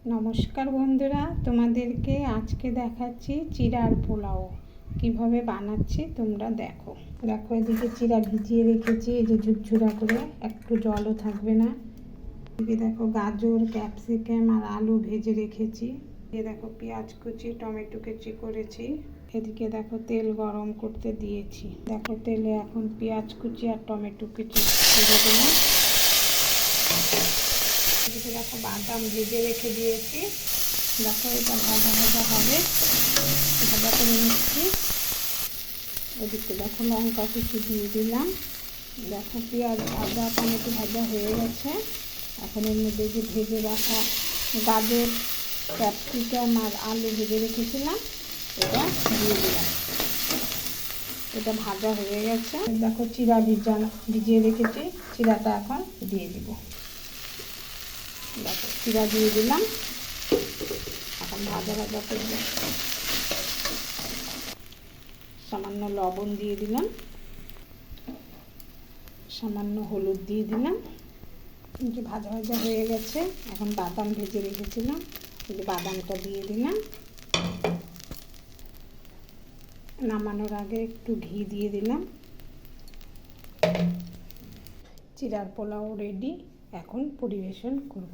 নমস্কার বন্ধুরা, তোমাদেরকে আজকে দেখাচ্ছি চিড়ার পোলাও কিভাবে বানাচ্ছি। তোমরা দেখো এদিকে চিড়া ভিজিয়ে রেখেছি, এই যে ঝুরঝুরা করে, একটু জলও থাকবে না। এদিকে দেখো গাজর, ক্যাপসিকাম আর আলু ভেজে রেখেছি। এদিকে দেখো পেঁয়াজ কুচি, টমেটো কুচি করেছি। এদিকে দেখো তেল গরম করতে দিয়েছি। দেখো তেলে এখন পেঁয়াজ কুচি আর টমেটো কুচি ভেজে দিলাম। এদিকে দেখো বাদাম ভেজে রেখে দিয়েছি। দেখো এটা ভাজা ভাজা হবে, ভাজা করে নিচ্ছি। এদিকে দেখো লঙ্কা কুচি দিয়ে দিলাম। দেখো পেঁয়াজ ভাজা, টমেটো ভাজা হয়ে গেছে। এখন এর মধ্যে যে ভেজে রাখা গাজর, ক্যাপসিকাম আর আলু ভেজে রেখেছিলাম এটা দিয়ে দিলাম। এটা ভাজা হয়ে গেছে। দেখো চিড়া ভিজিয়ে রেখেছি, চিড়াটা এখন দিয়ে দিব। দেখো চিড়া দিয়ে দিলাম, এখন ভাজা ভাজা করব। সামান্য লবণ দিয়ে দিলাম, সামান্য হলুদ দিয়ে দিলাম। যে ভাজা ভাজা হয়ে গেছে, এখন বাদাম ভেজে রেখেছিলাম, এই যে বাদামটা দিয়ে দিলাম। নামানোর আগে একটু ঘি দিয়ে দিলাম। চিড়ার পোলাও রেডি, এখন পরিবেশন করব।